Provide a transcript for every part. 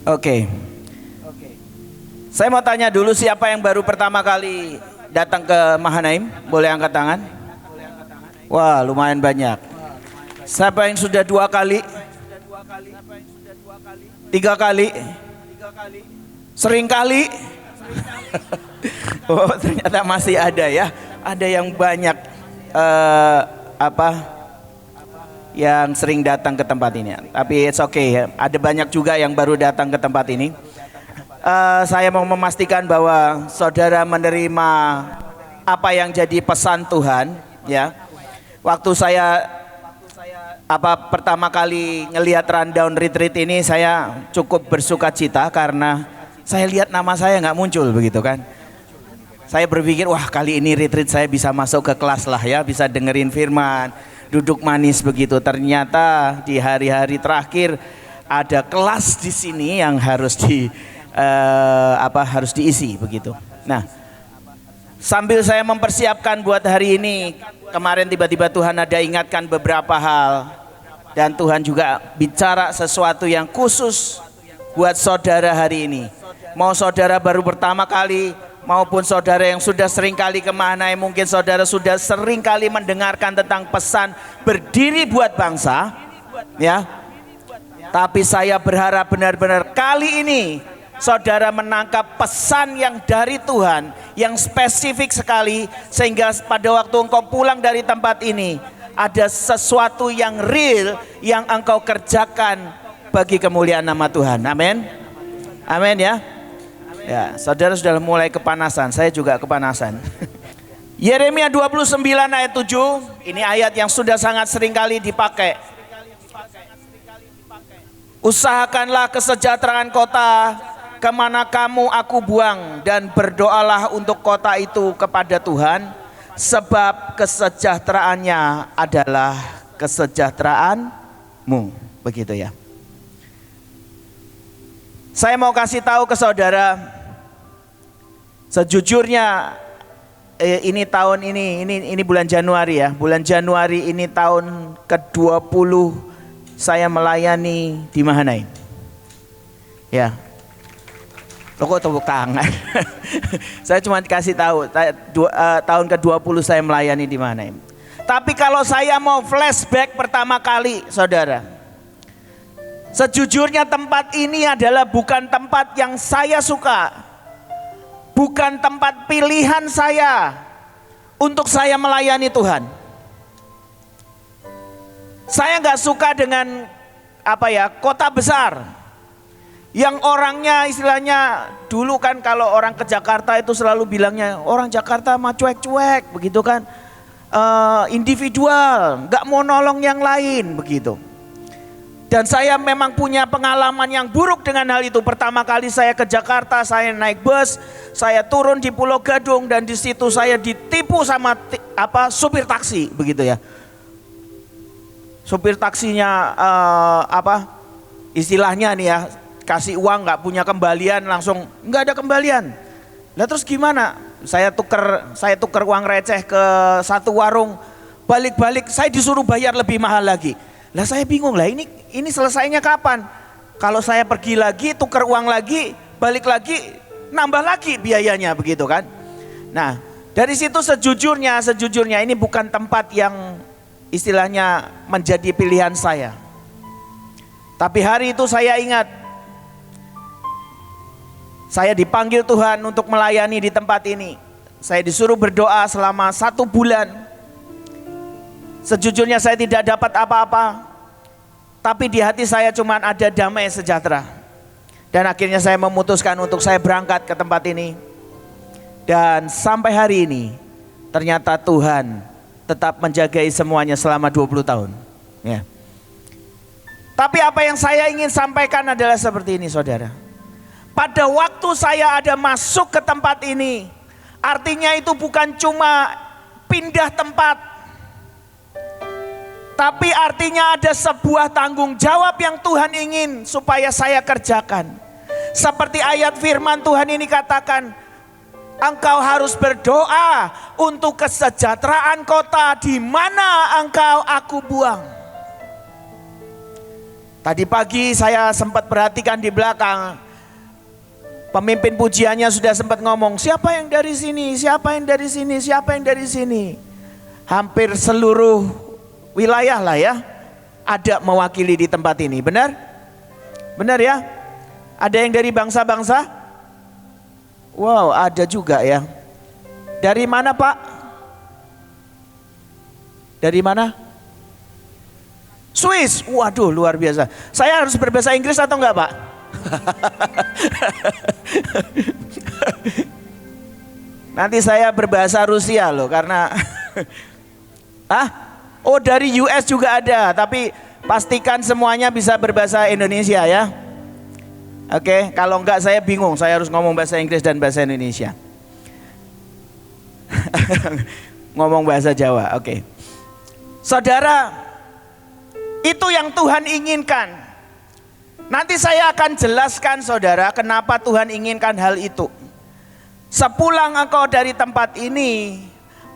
Oke. Saya mau tanya dulu, siapa yang baru pertama kali datang ke Mahanaim? Boleh angkat tangan? Wah, lumayan banyak. Siapa yang sudah 2 kali? 3 kali? Sering kali? Oh, ternyata masih ada ya. Ada yang banyak yang sering datang ke tempat ini. Tapi it's okay ya. Ada banyak juga yang baru datang ke tempat ini. Saya mau memastikan bahwa saudara menerima apa yang jadi pesan Tuhan ya. Waktu saya pertama kali ngelihat rundown retreat ini, saya cukup bersuka cita karena saya lihat nama saya nggak muncul begitu kan. Saya berpikir, wah kali ini retreat saya bisa masuk ke kelas lah ya, bisa dengerin firman, duduk manis begitu. Ternyata di hari-hari terakhir ada kelas di sini yang harus harus diisi begitu. Nah, sambil saya mempersiapkan buat hari ini, kemarin tiba-tiba Tuhan ada ingatkan beberapa hal, dan Tuhan juga bicara sesuatu yang khusus buat saudara hari ini. Mau saudara baru pertama kali maupun saudara yang sudah sering kali kemana, mungkin saudara sudah sering kali mendengarkan tentang pesan berdiri buat bangsa ya. Tapi saya berharap benar-benar kali ini saudara menangkap pesan yang dari Tuhan, yang spesifik sekali, sehingga pada waktu engkau pulang dari tempat ini ada sesuatu yang real yang engkau kerjakan bagi kemuliaan nama Tuhan. Amin. Amin ya. Ya, saudara sudah mulai kepanasan, saya juga kepanasan. Yeremia 29 ayat 7, ini ayat yang sudah sangat sering kali dipakai. Usahakanlah kesejahteraan kota kemana kamu aku buang, dan berdoalah untuk kota itu kepada Tuhan, sebab kesejahteraannya adalah kesejahteraanmu. Begitu ya. Saya mau kasih tahu ke saudara, sejujurnya ini tahun ini bulan Januari ya. Bulan Januari ini tahun ke-20 saya melayani di Mahanaim. Ya. Lo kok tepuk tangan? Saya cuma dikasih tahu tahun ke-20 saya melayani di Mahanaim. Tapi kalau saya mau flashback pertama kali, saudara, sejujurnya tempat ini adalah bukan tempat yang saya suka, bukan tempat pilihan saya untuk saya melayani Tuhan. Saya nggak suka dengan kota besar, yang orangnya istilahnya dulu kan kalau orang ke Jakarta itu selalu bilangnya orang Jakarta mah cuek-cuek begitu kan, individual, nggak mau nolong yang lain begitu. Dan saya memang punya pengalaman yang buruk dengan hal itu. Pertama kali saya ke Jakarta, saya naik bus, saya turun di Pulau Gadung, dan di situ saya ditipu sama supir taksi begitu ya. Supir taksinya istilahnya nih ya, kasih uang nggak punya kembalian, langsung nggak ada kembalian. Lah terus gimana? Saya tuker uang receh ke satu warung, balik-balik saya disuruh bayar lebih mahal lagi. Lah saya bingung lah, ini selesainya kapan? Kalau saya pergi lagi, tuker uang lagi, balik lagi, nambah lagi biayanya begitu kan? Nah, dari situ sejujurnya ini bukan tempat yang istilahnya menjadi pilihan saya. Tapi hari itu saya ingat, saya dipanggil Tuhan untuk melayani di tempat ini. Saya disuruh berdoa selama 1 bulan. Sejujurnya saya tidak dapat apa-apa, tapi di hati saya cuma ada damai sejahtera. Dan akhirnya saya memutuskan untuk saya berangkat ke tempat ini. Dan sampai hari ini ternyata Tuhan tetap menjagai semuanya selama 20 tahun ya. Tapi apa yang saya ingin sampaikan adalah seperti ini, saudara. Pada waktu saya ada masuk ke tempat ini, artinya itu bukan cuma pindah tempat, tapi artinya ada sebuah tanggung jawab yang Tuhan ingin supaya saya kerjakan. Seperti ayat firman Tuhan ini katakan, engkau harus berdoa untuk kesejahteraan kota di mana engkau aku buang. Tadi pagi saya sempat perhatikan di belakang, pemimpin pujiannya sudah sempat ngomong, siapa yang dari sini, siapa yang dari sini, siapa yang dari sini. Hampir seluruh wilayah lah ya, ada mewakili di tempat ini, benar? Benar ya? Ada yang dari bangsa-bangsa? Wow, ada juga ya. Dari mana Pak? Dari mana? Swiss. Waduh, luar biasa. Saya harus berbahasa Inggris atau enggak Pak? Nanti saya berbahasa Rusia loh, karena oh dari US juga ada, tapi pastikan semuanya bisa berbahasa Indonesia ya. Oke, kalau enggak saya bingung, saya harus ngomong bahasa Inggris dan bahasa Indonesia. Ngomong bahasa Jawa, oke. Saudara, itu yang Tuhan inginkan. Nanti saya akan jelaskan saudara kenapa Tuhan inginkan hal itu. Sepulang engkau dari tempat ini,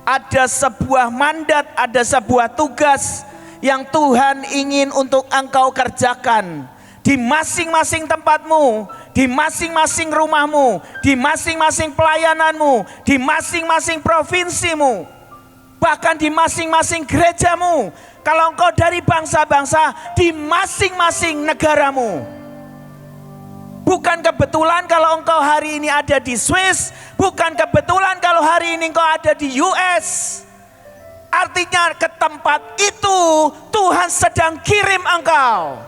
ada sebuah mandat, ada sebuah tugas yang Tuhan ingin untuk engkau kerjakan di masing-masing tempatmu, di masing-masing rumahmu, di masing-masing pelayananmu, di masing-masing provinsimu, bahkan di masing-masing gerejamu. Kalau engkau dari bangsa-bangsa, di masing-masing negaramu. Bukan kebetulan kalau engkau hari ini ada di Swiss, bukan kebetulan kalau hari ini engkau ada di US. Artinya ke tempat itu Tuhan sedang kirim engkau.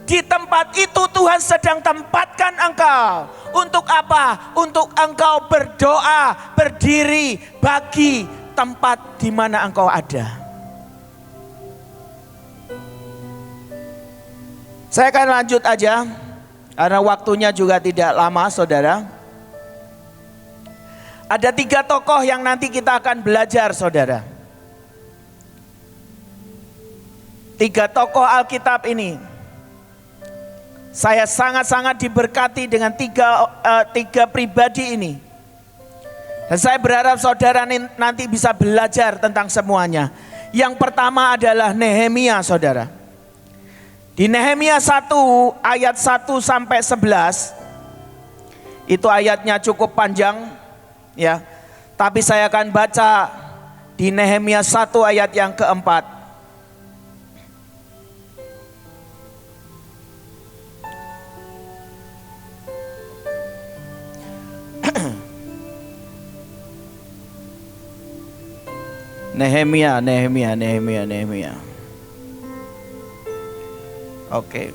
Di tempat itu Tuhan sedang tempatkan engkau. Untuk apa? Untuk engkau berdoa, berdiri bagi tempat di mana engkau ada. Saya akan lanjut aja, karena waktunya juga tidak lama saudara. Ada 3 tokoh yang nanti kita akan belajar saudara. 3 tokoh Alkitab ini. Saya sangat-sangat diberkati dengan tiga pribadi ini. Dan saya berharap saudara nanti bisa belajar tentang semuanya. Yang pertama adalah Nehemia saudara. Di Nehemia 1 ayat 1 sampai 11, itu ayatnya cukup panjang ya. Tapi saya akan baca di Nehemia 1 ayat yang keempat. Nehemia. Oke.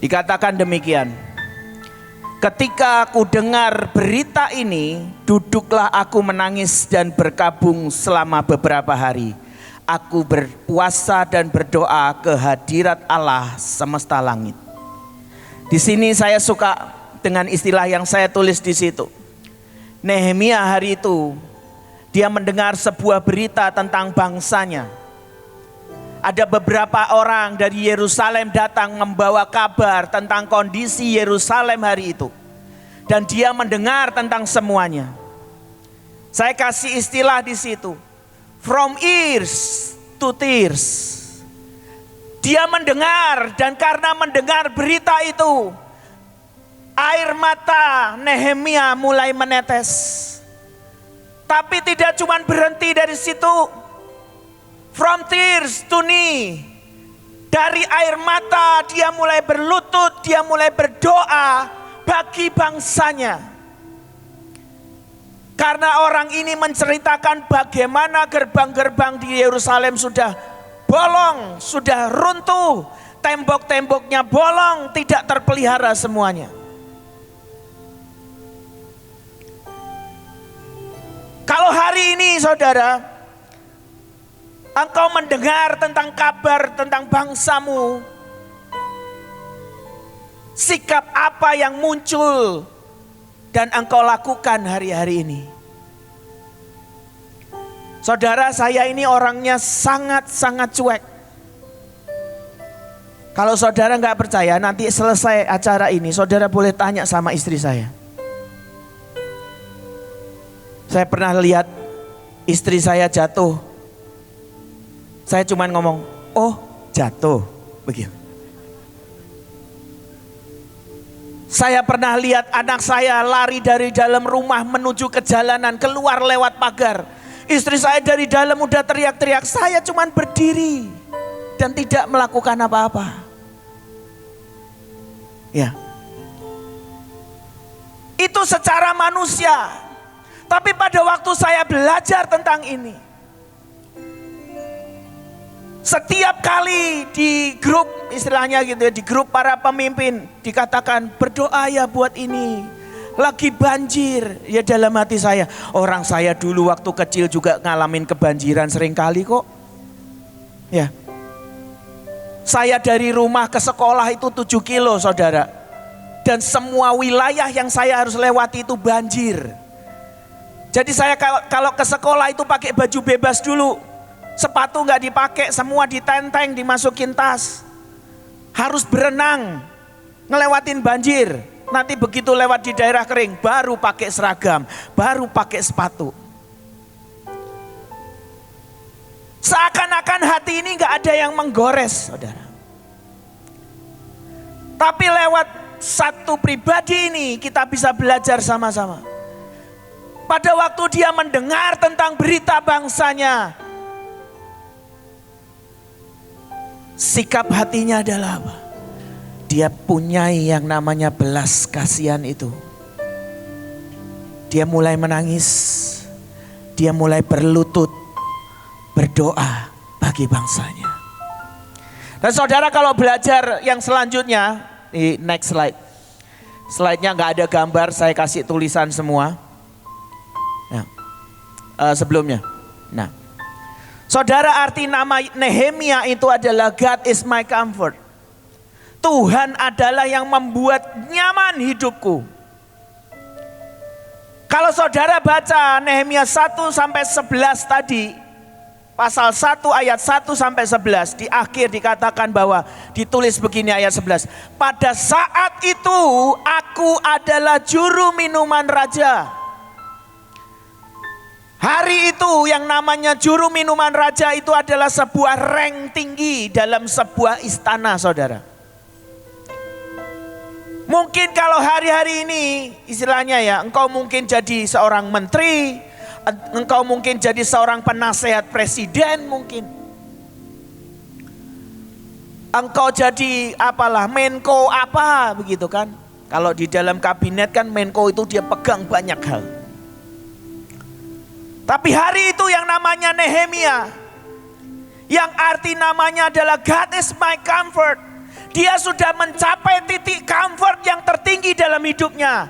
Dikatakan demikian. Ketika aku dengar berita ini, duduklah aku menangis dan berkabung selama beberapa hari. Aku berpuasa dan berdoa ke hadirat Allah semesta langit. Di sini saya suka dengan istilah yang saya tulis di situ. Nehemia hari itu dia mendengar sebuah berita tentang bangsanya. Ada beberapa orang dari Yerusalem datang membawa kabar tentang kondisi Yerusalem hari itu. Dan dia mendengar tentang semuanya. Saya kasih istilah di situ. From ears to tears. Dia mendengar, dan karena mendengar berita itu, air mata Nehemia mulai menetes. Tapi tidak cuma berhenti dari situ. From tears to knee. Dari air mata dia mulai berlutut, dia mulai berdoa bagi bangsanya. Karena orang ini menceritakan bagaimana gerbang-gerbang di Yerusalem sudah bolong, sudah runtuh, tembok-temboknya bolong, tidak terpelihara semuanya. Kalau hari ini saudara, engkau mendengar tentang kabar tentang bangsamu, sikap apa yang muncul dan engkau lakukan hari-hari ini? Saudara, saya ini orangnya sangat-sangat cuek. Kalau saudara nggak percaya, nanti selesai acara ini saudara boleh tanya sama istri saya. Saya pernah lihat istri saya jatuh. Saya cuma ngomong, oh jatuh. Begitu. Saya pernah lihat anak saya lari dari dalam rumah menuju ke jalanan, keluar lewat pagar. Istri saya dari dalam udah teriak-teriak, saya cuman berdiri dan tidak melakukan apa-apa. Ya. Itu secara manusia. Tapi pada waktu saya belajar tentang ini, setiap kali di grup, istilahnya gitu ya, di grup para pemimpin dikatakan berdoa ya buat ini, lagi banjir. Ya dalam hati saya, orang saya dulu waktu kecil juga ngalamin kebanjiran sering kali kok. Ya. Saya dari rumah ke sekolah itu 7 kilo saudara. Dan semua wilayah yang saya harus lewati itu banjir. Jadi saya kalau ke sekolah itu pakai baju bebas dulu. Sepatu nggak dipakai, semua ditenteng, dimasukin tas. Harus berenang, ngelewatin banjir. Nanti begitu lewat di daerah kering, baru pakai seragam, baru pakai sepatu. Seakan-akan hati ini nggak ada yang menggores, saudara. Tapi lewat satu pribadi ini kita bisa belajar sama-sama. Pada waktu dia mendengar tentang berita bangsanya, sikap hatinya adalah apa? Dia punyai yang namanya belas kasihan itu. Dia mulai menangis. Dia mulai berlutut berdoa bagi bangsanya. Dan saudara kalau belajar yang selanjutnya, di next slide. Slide-nya nggak ada gambar, saya kasih tulisan semua. Nah, sebelumnya. Nah, saudara, arti nama Nehemia itu adalah God is my comfort. Tuhan adalah yang membuat nyaman hidupku. Kalau saudara baca Nehemia 1-11 tadi, pasal 1 ayat 1-11, di akhir dikatakan bahwa ditulis begini ayat 11. Pada saat itu aku adalah juru minuman raja. Hari itu yang namanya juru minuman raja itu adalah sebuah rank tinggi dalam sebuah istana, saudara. Mungkin kalau hari-hari ini istilahnya ya, engkau mungkin jadi seorang menteri, engkau mungkin jadi seorang penasehat presiden mungkin. Engkau jadi apalah, Menko apa begitu kan. Kalau di dalam kabinet kan Menko itu dia pegang banyak hal. Tapi hari itu yang namanya Nehemia, yang arti namanya adalah God is my comfort. Dia sudah mencapai titik comfort yang tertinggi dalam hidupnya.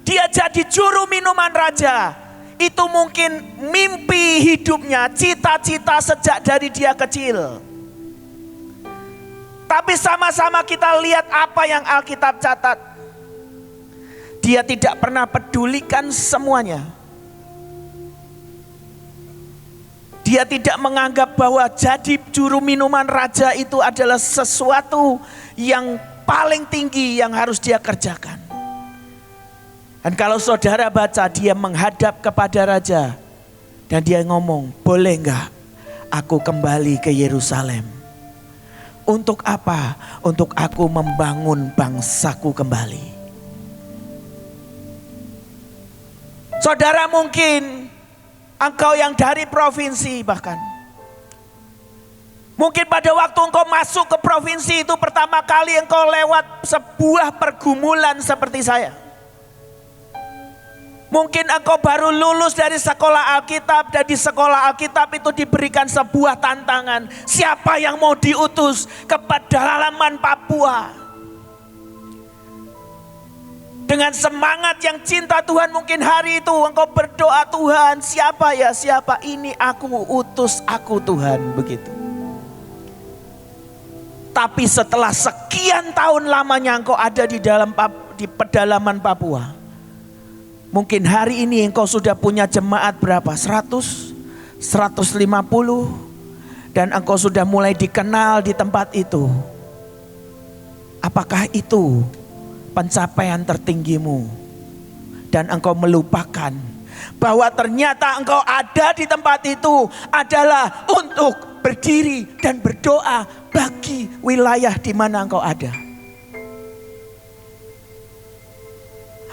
Dia jadi juru minuman raja. Itu mungkin mimpi hidupnya, cita-cita sejak dari dia kecil. Tapi sama-sama kita lihat apa yang Alkitab catat. Dia tidak pernah pedulikan semuanya. Dia tidak menganggap bahwa jadi juru minuman raja itu adalah sesuatu yang paling tinggi yang harus dia kerjakan. Dan kalau saudara baca, dia menghadap kepada raja dan dia ngomong, boleh enggak aku kembali ke Yerusalem? Untuk apa? Untuk aku membangun bangsaku kembali. Saudara, mungkin engkau yang dari provinsi bahkan. Mungkin pada waktu engkau masuk ke provinsi itu pertama kali engkau lewat sebuah pergumulan seperti saya. Mungkin engkau baru lulus dari sekolah Alkitab dan di sekolah Alkitab itu diberikan sebuah tantangan. Siapa yang mau diutus ke pedalaman Papua? Dengan semangat yang cinta Tuhan, mungkin hari itu engkau berdoa, Tuhan siapa ya, siapa ini aku, utus aku Tuhan, begitu. Tapi setelah sekian tahun lamanya engkau ada di pedalaman Papua, mungkin hari ini engkau sudah punya jemaat berapa? 100, 150, dan engkau sudah mulai dikenal di tempat itu. Apakah itu pencapaian tertinggimu? Dan engkau melupakan bahwa ternyata engkau ada di tempat itu adalah untuk berdiri dan berdoa bagi wilayah di mana engkau ada.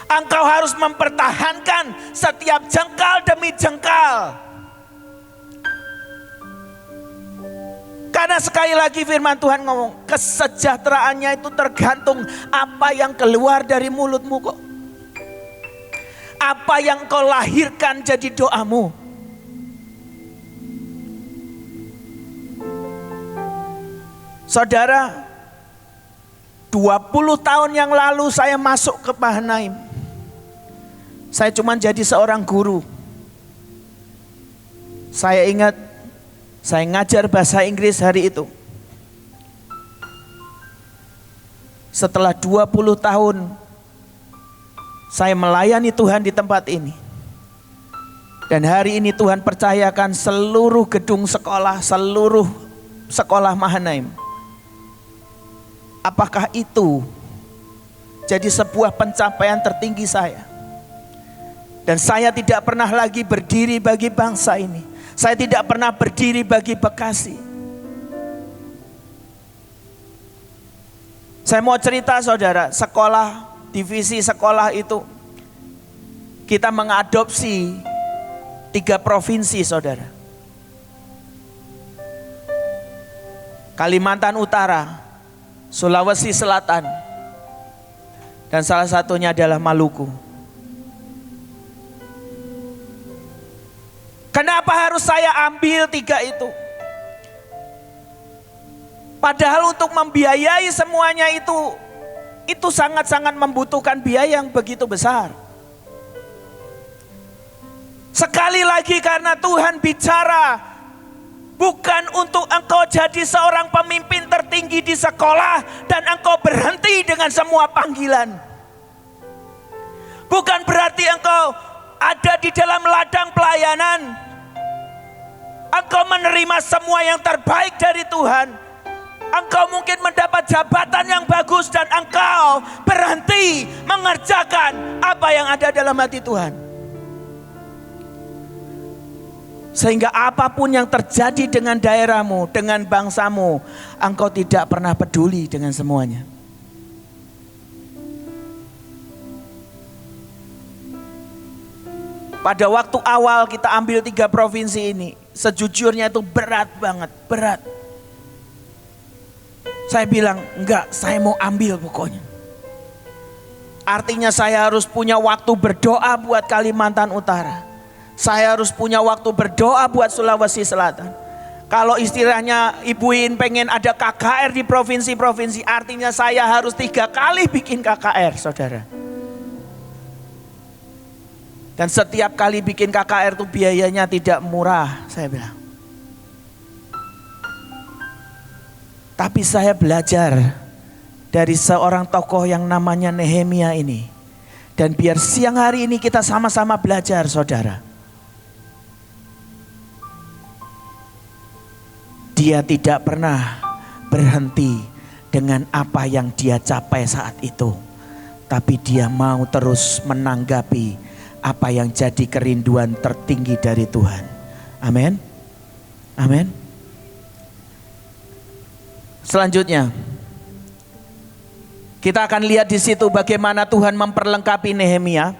Engkau harus mempertahankan setiap jengkal demi jengkal. Karena sekali lagi firman Tuhan ngomong, kesejahteraannya itu tergantung apa yang keluar dari mulutmu kok. Apa yang kau lahirkan jadi doamu. Saudara, 20 tahun yang lalu saya masuk ke Mahanaim. Saya cuma jadi seorang guru. Saya ingat, saya ngajar bahasa Inggris hari itu. Setelah 20 tahun saya melayani Tuhan di tempat ini. Dan hari ini Tuhan percayakan seluruh gedung sekolah, seluruh sekolah Mahanaim. Apakah itu jadi sebuah pencapaian tertinggi saya? Dan saya tidak pernah lagi berdiri bagi bangsa ini. Saya tidak pernah berdiri bagi Bekasi. Saya mau cerita saudara, sekolah, divisi sekolah itu kita mengadopsi 3 provinsi saudara. Kalimantan Utara, Sulawesi Selatan, dan salah satunya adalah Maluku. Kenapa harus saya ambil 3 itu? Padahal untuk membiayai semuanya itu sangat-sangat membutuhkan biaya yang begitu besar. Sekali lagi karena Tuhan bicara bukan untuk engkau jadi seorang pemimpin tertinggi di sekolah dan engkau berhenti dengan semua panggilan. Bukan berarti engkau ada di dalam ladang pelayanan, engkau menerima semua yang terbaik dari Tuhan. Engkau mungkin mendapat jabatan yang bagus dan engkau berhenti mengerjakan apa yang ada dalam hati Tuhan. Sehingga apapun yang terjadi dengan daerahmu, dengan bangsamu, engkau tidak pernah peduli dengan semuanya. Pada waktu awal kita ambil 3 provinsi ini, sejujurnya itu berat banget, berat. Saya bilang, enggak, saya mau ambil pokoknya. Artinya saya harus punya waktu berdoa buat Kalimantan Utara. Saya harus punya waktu berdoa buat Sulawesi Selatan. Kalau istilahnya Ibu In pengen ada KKR di provinsi-provinsi, artinya saya harus 3 kali bikin KKR, saudara. Dan setiap kali bikin KKR itu biayanya tidak murah, saya bilang. Tapi saya belajar dari seorang tokoh yang namanya Nehemia ini. Dan biar siang hari ini kita sama-sama belajar, saudara. Dia tidak pernah berhenti dengan apa yang dia capai saat itu. Tapi dia mau terus menanggapi apa yang jadi kerinduan tertinggi dari Tuhan. Amin. Amin. Selanjutnya, kita akan lihat di situ bagaimana Tuhan memperlengkapi Nehemia.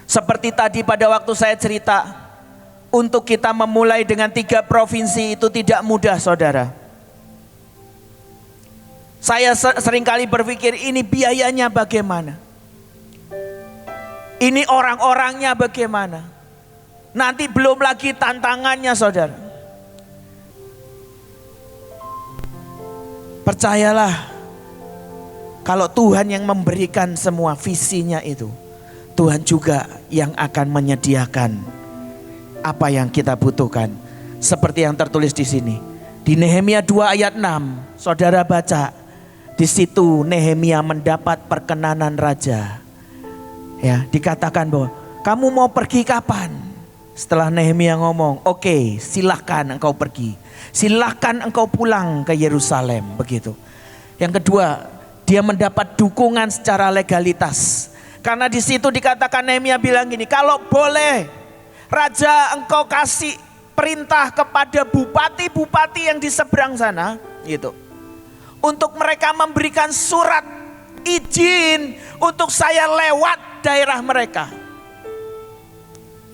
Seperti tadi pada waktu saya cerita, untuk kita memulai dengan 3 provinsi itu tidak mudah, saudara. Saya seringkali berpikir ini biayanya bagaimana? Ini orang-orangnya bagaimana? Nanti belum lagi tantangannya, saudara. Percayalah, kalau Tuhan yang memberikan semua visinya itu, Tuhan juga yang akan menyediakan apa yang kita butuhkan. Seperti yang tertulis di sini. Di Nehemia 2 ayat 6, saudara baca. Di situ Nehemia mendapat perkenanan raja. Ya, dikatakan bahwa kamu mau pergi kapan? Setelah Nehemia ngomong, oke, silakan engkau pergi. Silakan engkau pulang ke Yerusalem, begitu. Yang kedua, dia mendapat dukungan secara legalitas. Karena di situ dikatakan Nehemia bilang gini, kalau boleh Raja engkau kasih perintah kepada bupati-bupati yang di seberang sana gitu. Untuk mereka memberikan surat izin untuk saya lewat daerah mereka.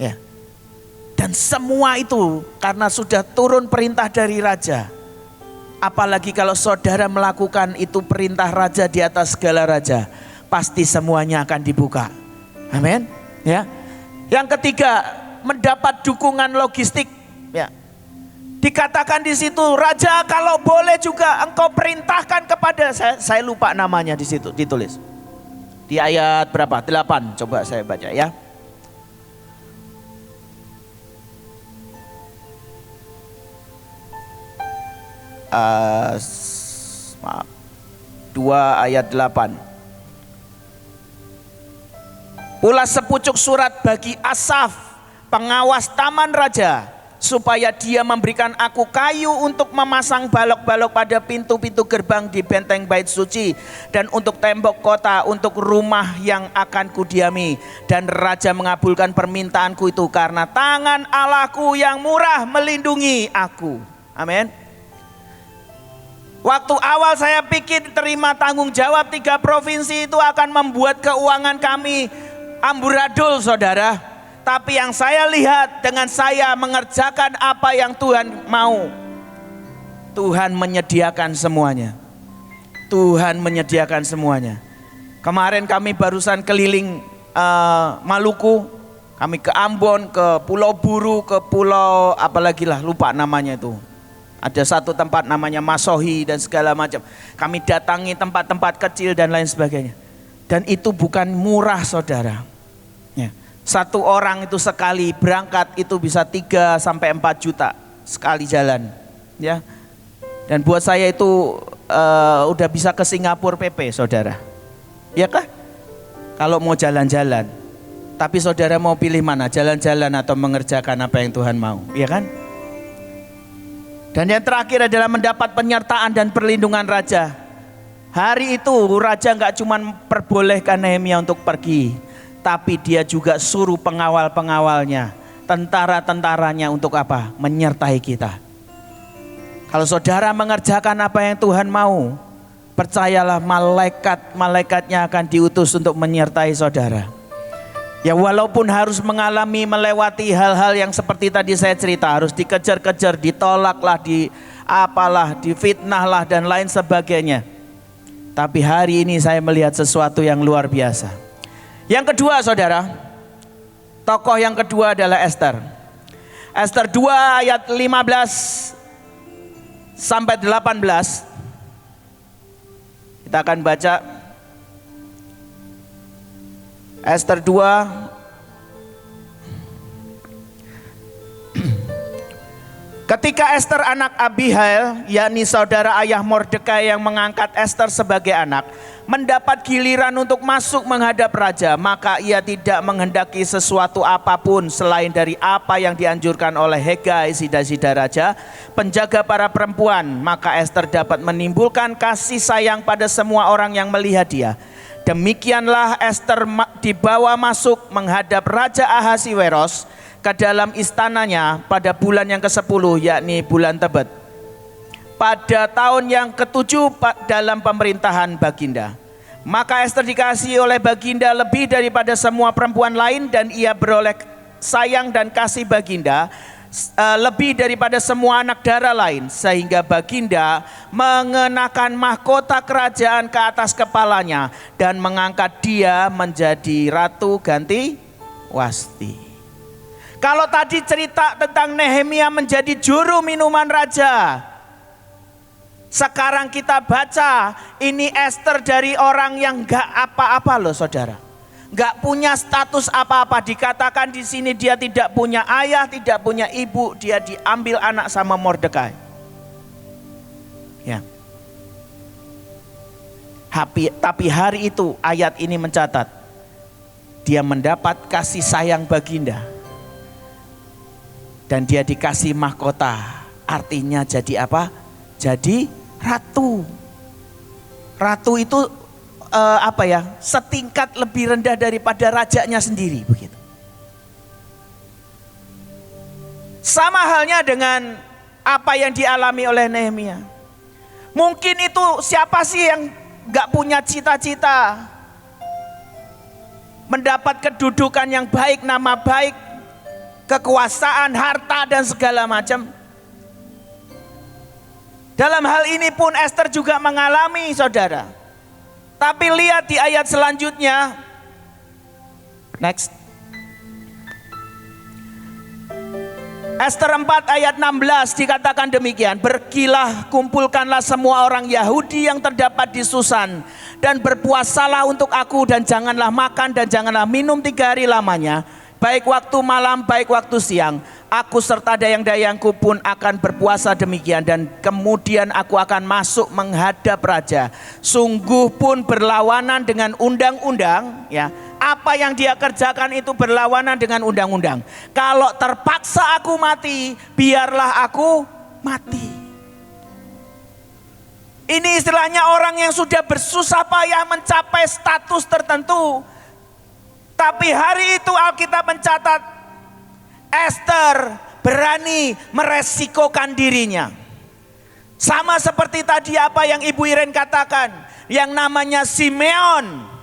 Ya. Dan semua itu karena sudah turun perintah dari raja. Apalagi kalau saudara melakukan itu perintah raja di atas segala raja, pasti semuanya akan dibuka. Amin. Ya. Yang ketiga, mendapat dukungan logistik. Ya. Dikatakan di situ, raja kalau boleh juga engkau perintahkan kepada saya lupa namanya di situ ditulis. Di ayat berapa? 8. Coba saya baca ya. Maaf. 2 ayat 8. Pula sepucuk surat bagi Asaf, pengawas taman raja, supaya dia memberikan aku kayu untuk memasang balok-balok pada pintu-pintu gerbang di benteng bait suci dan untuk tembok kota, untuk rumah yang akan kudiami. Dan raja mengabulkan permintaanku itu karena tangan Allahku yang murah melindungi aku. Amin. Waktu awal saya pikir terima tanggung jawab 3 provinsi itu akan membuat keuangan kami amburadul, saudara. Tapi yang saya lihat dengan saya mengerjakan apa yang Tuhan mau, Tuhan menyediakan semuanya. Tuhan menyediakan semuanya. Kemarin kami barusan keliling Maluku, kami ke Ambon, ke Pulau Buru, ke Pulau apalagi lah lupa namanya itu. Ada satu tempat namanya Masohi dan segala macam. Kami datangi tempat-tempat kecil dan lain sebagainya. Dan itu bukan murah, saudara. Ya. Satu orang itu sekali berangkat itu bisa 3 sampai 4 juta sekali jalan. Ya. Dan buat saya itu udah bisa ke Singapura PP, saudara. Ya kah? Kalau mau jalan-jalan. Tapi saudara mau pilih mana? Jalan-jalan atau mengerjakan apa yang Tuhan mau? Ya kan? Dan yang terakhir adalah mendapat penyertaan dan perlindungan raja. Hari itu raja nggak cuma perbolehkan Nehemia untuk pergi, tapi dia juga suruh pengawal-pengawalnya, tentara-tentaranya untuk apa? Menyertai kita. Kalau saudara mengerjakan apa yang Tuhan mau, percayalah malaikat-malaikatnya akan diutus untuk menyertai saudara. Ya walaupun harus melewati hal-hal yang seperti tadi saya cerita, harus dikejar-kejar, ditolaklah, difitnah lah dan lain sebagainya. Tapi hari ini saya melihat sesuatu yang luar biasa. Yang kedua, saudara, tokoh yang kedua adalah Esther. Esther 2 ayat 15 sampai 18. Kita akan baca Esther 2 Ketika Esther anak Abihail, yakni saudara ayah Mordekai yang mengangkat Esther sebagai anak, mendapat giliran untuk masuk menghadap raja, maka ia tidak menghendaki sesuatu apapun selain dari apa yang dianjurkan oleh Hegai, sida-sida raja, penjaga para perempuan. Maka Esther dapat menimbulkan kasih sayang pada semua orang yang melihat dia. Demikianlah Esther dibawa masuk menghadap Raja Ahasiweros ke dalam istananya pada bulan yang ke-10, yakni bulan Tebet, pada tahun yang ke-7 dalam pemerintahan Baginda. Maka Esther dikasihi oleh Baginda lebih daripada semua perempuan lain, dan ia beroleh sayang dan kasih Baginda lebih daripada semua anak dara lain, sehingga Baginda mengenakan mahkota kerajaan ke atas kepalanya dan mengangkat dia menjadi ratu ganti Wasti. Kalau tadi cerita tentang Nehemia menjadi juru minuman raja, sekarang kita baca ini Esther dari orang yang gak apa-apa loh, saudara. Gak punya status apa-apa. Dikatakan di sini dia tidak punya ayah, tidak punya ibu. Dia diambil anak sama Mordekai. Ya. Tapi hari itu ayat ini mencatat, dia mendapat kasih sayang Baginda. Dan dia dikasih mahkota. Artinya jadi apa? Jadi ratu. Ratu itu setingkat lebih rendah daripada rajanya sendiri, begitu. Sama halnya dengan apa yang dialami oleh Nehemia. Mungkin itu siapa sih yang gak punya cita-cita mendapat kedudukan yang baik, nama baik, kekuasaan, harta dan segala macam. Dalam hal ini pun Esther juga mengalami, saudara. Tapi lihat di ayat selanjutnya. Next. Esther 4 ayat 16 dikatakan demikian. Pergilah, kumpulkanlah semua orang Yahudi yang terdapat di Susan, dan berpuasalah untuk aku, dan janganlah makan dan janganlah minum 3 hari lamanya, baik waktu malam baik waktu siang. Aku serta dayang-dayangku pun akan berpuasa demikian, dan kemudian aku akan masuk menghadap raja. Sungguh pun berlawanan dengan undang-undang, ya. Apa yang dia kerjakan itu berlawanan dengan undang-undang. Kalau terpaksa aku mati, biarlah aku mati. Ini istilahnya orang yang sudah bersusah payah mencapai status tertentu. Tapi hari itu Alkitab mencatat Esther berani meresikokan dirinya. Sama seperti tadi apa yang Ibu Iren katakan, yang namanya Simeon.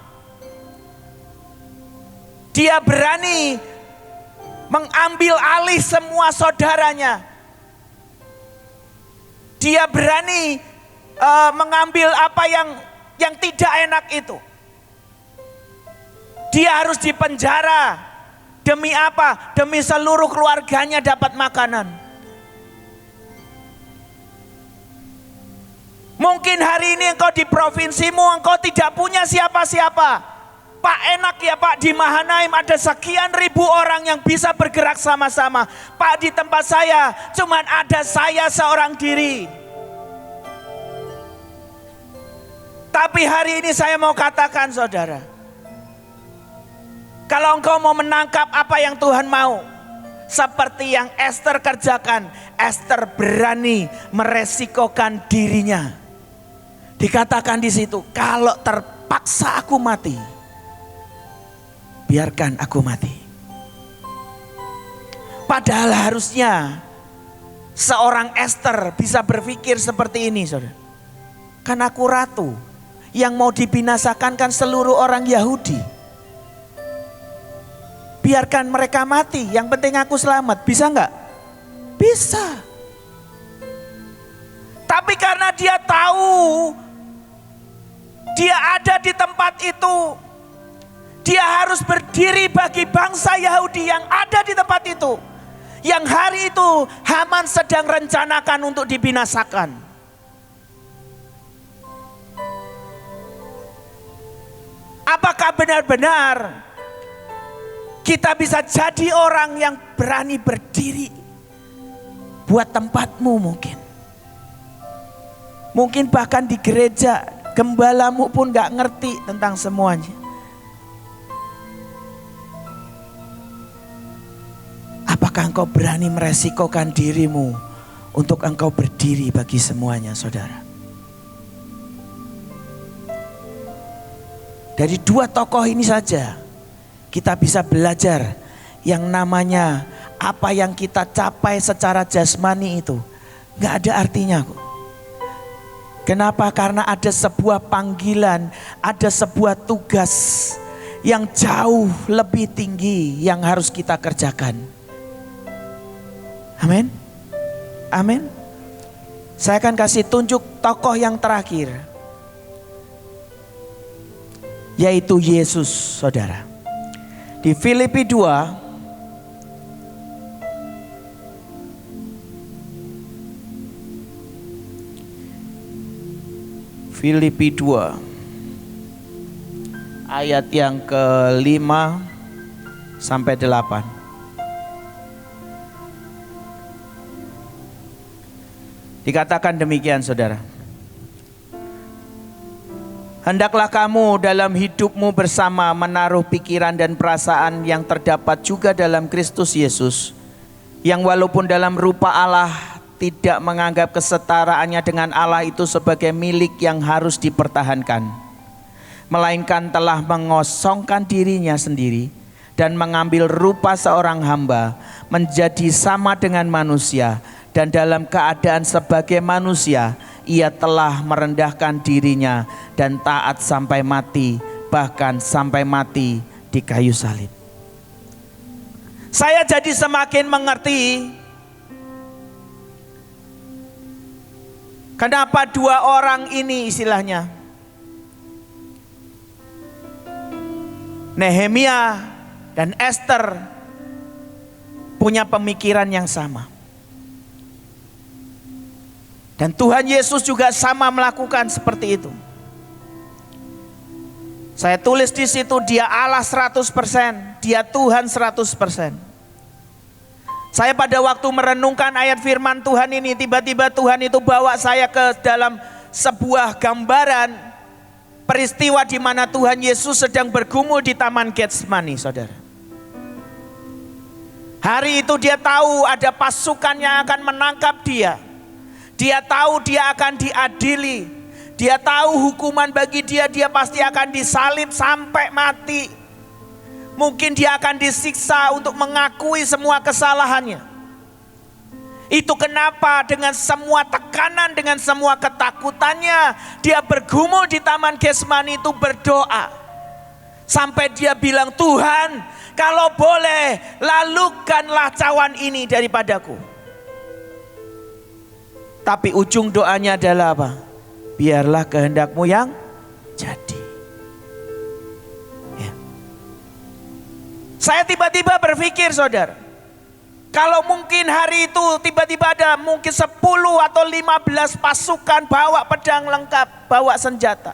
Dia berani mengambil alih semua saudaranya. Dia berani mengambil apa yang tidak enak itu. Dia harus dipenjara. Demi apa? Demi seluruh keluarganya dapat makanan. Mungkin hari ini engkau di provinsimu, engkau tidak punya siapa-siapa. Pak, enak ya Pak, di Mahanaim ada sekian ribu orang yang bisa bergerak sama-sama. Pak, di tempat saya cuman ada saya seorang diri. Tapi hari ini saya mau katakan, saudara, kalau engkau mau menangkap apa yang Tuhan mau, seperti yang Esther kerjakan, Esther berani meresikokan dirinya. Dikatakan di situ, kalau terpaksa aku mati, biarkan aku mati. Padahal harusnya seorang Esther bisa berpikir seperti ini, saudara. Kan aku ratu, yang mau dibinasakan kan seluruh orang Yahudi. Biarkan mereka mati, yang penting aku selamat. Bisa enggak? Bisa. Tapi karena dia tahu dia ada di tempat itu, dia harus berdiri bagi bangsa Yahudi yang ada di tempat itu. Yang hari itu Haman sedang rencanakan untuk dibinasakan. Apakah benar-benar kita bisa jadi orang yang berani berdiri buat tempatmu mungkin? Mungkin bahkan di gereja gembalamu pun gak ngerti tentang semuanya. Apakah engkau berani meresikokan dirimu untuk engkau berdiri bagi semuanya, saudara? Dari 2 tokoh ini saja kita bisa belajar yang namanya apa yang kita capai secara jasmani itu gak ada artinya kok. Kenapa? Karena ada sebuah panggilan, ada sebuah tugas yang jauh lebih tinggi yang harus kita kerjakan. Amin. Amin. Saya akan kasih tunjuk tokoh yang terakhir, yaitu Yesus, saudara. Di Filipi 2 Filipi 2 ayat yang ke-5 sampai 8. Dikatakan demikian, saudara. Hendaklah kamu dalam hidupmu bersama menaruh pikiran dan perasaan yang terdapat juga dalam Kristus Yesus, yang walaupun dalam rupa Allah tidak menganggap kesetaraannya dengan Allah itu sebagai milik yang harus dipertahankan, melainkan telah mengosongkan dirinya sendiri dan mengambil rupa seorang hamba, menjadi sama dengan manusia, dan dalam keadaan sebagai manusia ia telah merendahkan dirinya dan taat sampai mati, bahkan sampai mati di kayu salib. Saya jadi semakin mengerti kenapa dua orang ini istilahnya, Nehemia dan Esther, punya pemikiran yang sama. Dan Tuhan Yesus juga sama melakukan seperti itu. Saya tulis di situ, dia Allah 100%, dia Tuhan 100%. Saya pada waktu merenungkan ayat firman Tuhan ini, tiba-tiba Tuhan itu bawa saya ke dalam sebuah gambaran peristiwa di mana Tuhan Yesus sedang bergumul di Taman Getsemani, saudara. Hari itu dia tahu ada pasukan yang akan menangkap dia. Dia tahu dia akan diadili. Dia tahu hukuman bagi dia, dia pasti akan disalib sampai mati. Mungkin dia akan disiksa untuk mengakui semua kesalahannya. Itu kenapa dengan semua tekanan, dengan semua ketakutannya, dia bergumul di Taman Getsemani itu berdoa. Sampai dia bilang, Tuhan, kalau boleh lalukanlah cawan ini daripadaku. Tapi ujung doanya adalah apa? Biarlah kehendakmu yang jadi. Ya. Saya tiba-tiba berpikir, saudara, kalau mungkin hari itu tiba-tiba ada mungkin 10 atau 15 pasukan bawa pedang lengkap, bawa senjata,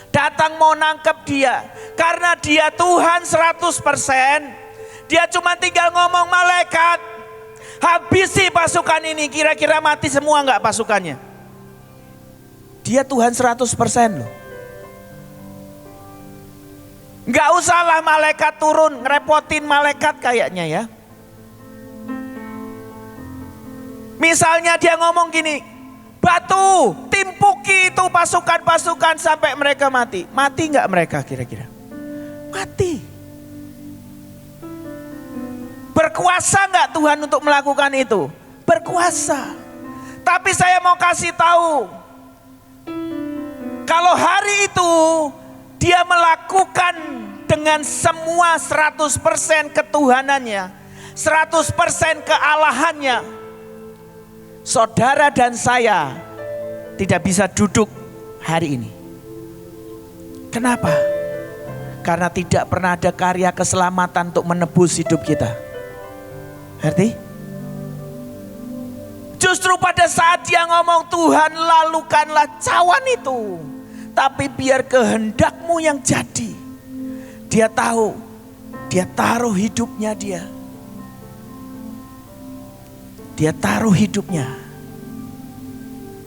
datang mau nangkep dia. Karena dia Tuhan 100%, dia cuma tinggal ngomong, malaikat, habisi pasukan ini. Kira-kira mati semua enggak pasukannya? Dia Tuhan 100% loh. Enggak usahlah malaikat turun, ngerepotin malaikat kayaknya ya. Misalnya dia ngomong gini, batu, timpuki itu pasukan-pasukan sampai mereka mati. Mati enggak mereka kira-kira? Mati. Berkuasa enggak Tuhan untuk melakukan itu? Berkuasa. Tapi saya mau kasih tahu, kalau hari itu dia melakukan dengan semua 100% ketuhanannya, 100% kealahannya, saudara dan saya tidak bisa duduk hari ini. Kenapa? Karena tidak pernah ada karya keselamatan untuk menebus hidup kita. Ngerti? Justru pada saat dia ngomong, Tuhan lalukanlah cawan itu, tapi biar kehendakmu yang jadi. Dia tahu, dia taruh hidupnya dia. Dia taruh hidupnya.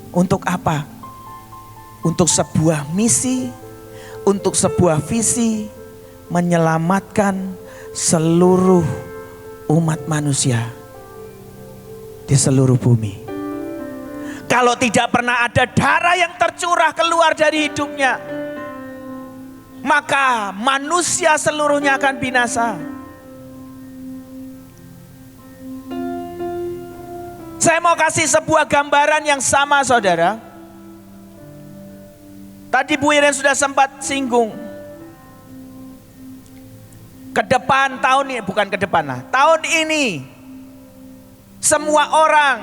Untuk apa? Untuk sebuah misi, untuk sebuah visi, menyelamatkan seluruh umat manusia di seluruh bumi. Kalau tidak pernah ada darah yang tercurah keluar dari hidupnya, maka manusia seluruhnya akan binasa. Saya mau kasih sebuah gambaran yang sama, saudara. Tadi Bu Iren sudah sempat singgung. Ke depan tahun ini, bukan ke depan lah, tahun ini semua orang,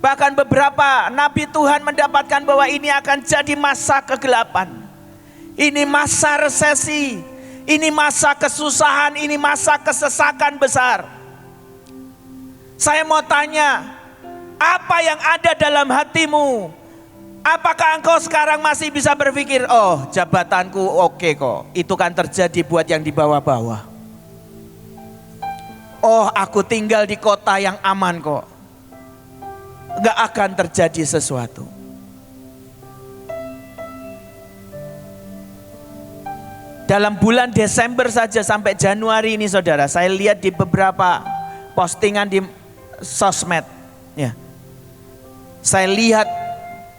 bahkan beberapa nabi Tuhan mendapatkan bahwa ini akan jadi masa kegelapan. Ini masa resesi, ini masa kesusahan, ini masa kesesakan besar. Saya mau tanya, apa yang ada dalam hatimu? Apakah engkau sekarang masih bisa berpikir, oh jabatanku oke kok, itu kan terjadi buat yang di bawah-bawah. Oh aku tinggal di kota yang aman kok, gak akan terjadi sesuatu. Dalam bulan Desember saja sampai Januari ini, saudara, saya lihat di beberapa postingan di sosmed, ya, saya lihat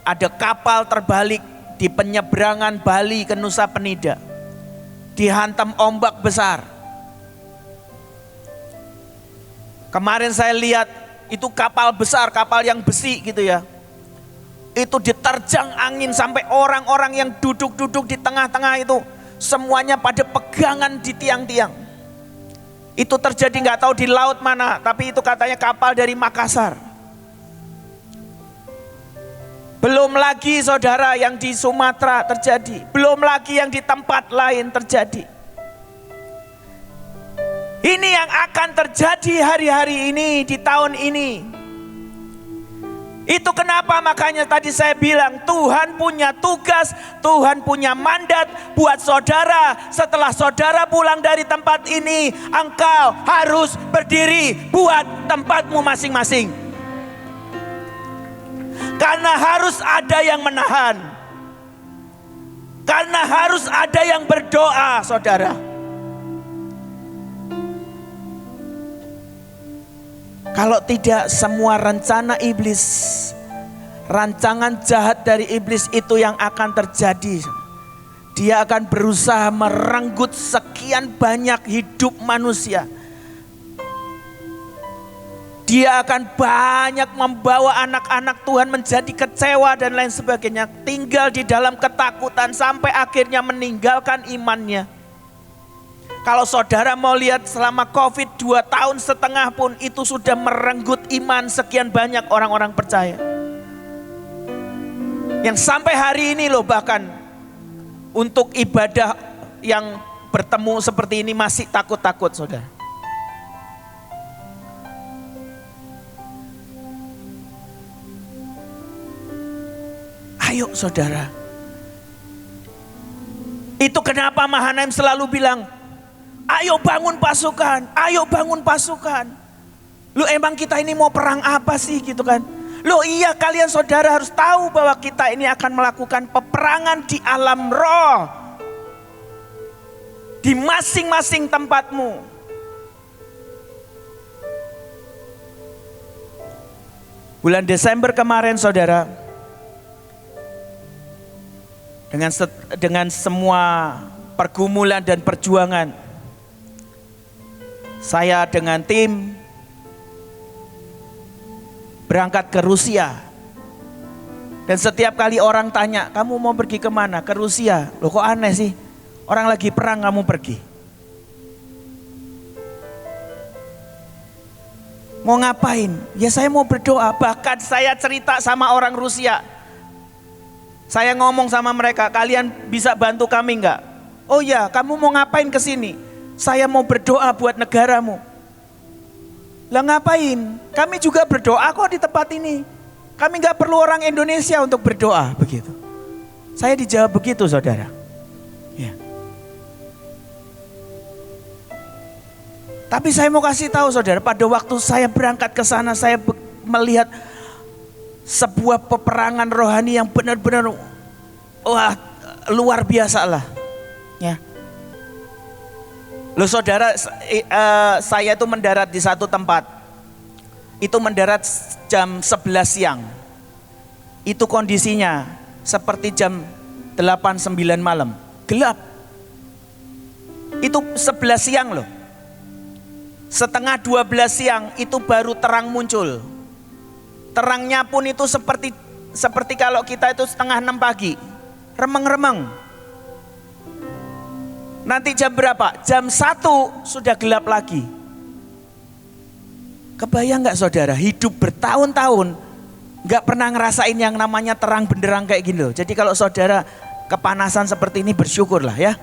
ada kapal terbalik di penyeberangan Bali ke Nusa Penida, dihantam ombak besar. Kemarin saya lihat itu kapal besar, kapal yang besi gitu ya. Itu diterjang angin sampai orang-orang yang duduk-duduk di tengah-tengah itu semuanya pada pegangan di tiang-tiang. Itu terjadi nggak tahu di laut mana, tapi itu katanya kapal dari Makassar. Belum lagi saudara yang di Sumatera terjadi, belum lagi yang di tempat lain terjadi. Ini yang akan terjadi hari-hari ini, di tahun ini. Itu kenapa makanya tadi saya bilang Tuhan punya tugas, Tuhan punya mandat buat saudara. Setelah saudara pulang dari tempat ini, engkau harus berdiri buat tempatmu masing-masing. Karena harus ada yang menahan. Karena harus ada yang berdoa, saudara. Kalau tidak, semua rencana iblis, rancangan jahat dari iblis itu yang akan terjadi. Dia akan berusaha merenggut sekian banyak hidup manusia. Dia akan banyak membawa anak-anak Tuhan menjadi kecewa dan lain sebagainya. Tinggal di dalam ketakutan sampai akhirnya meninggalkan imannya. Kalau saudara mau lihat selama COVID 2,5 tahun pun itu sudah merenggut iman sekian banyak orang-orang percaya. Yang sampai hari ini loh bahkan untuk ibadah yang bertemu seperti ini masih takut-takut saudara. Ayo saudara. Itu kenapa Mahanaim selalu bilang, ayo bangun pasukan, ayo bangun pasukan. Lu emang kita ini mau perang apa sih gitu kan? Loh iya, kalian saudara harus tahu bahwa kita ini akan melakukan peperangan di alam roh. Di masing-masing tempatmu. Bulan Desember kemarin saudara, dengan semua pergumulan dan perjuangan, saya dengan tim berangkat ke Rusia. Dan setiap kali orang tanya, kamu mau pergi kemana? Ke Rusia. Loh kok aneh sih, orang lagi perang kamu pergi. Mau ngapain? Ya saya mau berdoa. Bahkan saya cerita sama orang Rusia. Saya ngomong sama mereka, kalian bisa bantu kami enggak? Oh ya, kamu mau ngapain ke sini? Saya mau berdoa buat negaramu. Lah ngapain? Kami juga berdoa kok di tempat ini. Kami enggak perlu orang Indonesia untuk berdoa, begitu. Saya dijawab begitu, saudara. Ya. Tapi saya mau kasih tahu saudara, pada waktu saya berangkat ke sana, saya melihat sebuah peperangan rohani yang benar-benar wah luar biasa lah. Ya. Loh saudara, saya itu mendarat di satu tempat. Itu mendarat jam 11 siang. Itu kondisinya seperti jam 8-9 malam. Gelap. Itu 11 siang loh. Setengah 12 siang itu baru terang muncul. Terangnya pun itu seperti kalau kita itu setengah 6 pagi. Remeng-remeng. Nanti jam berapa? Jam 1 sudah gelap lagi. Kebayang gak saudara, hidup bertahun-tahun gak pernah ngerasain yang namanya terang benderang kayak gini loh. Jadi kalau saudara kepanasan seperti ini bersyukurlah ya.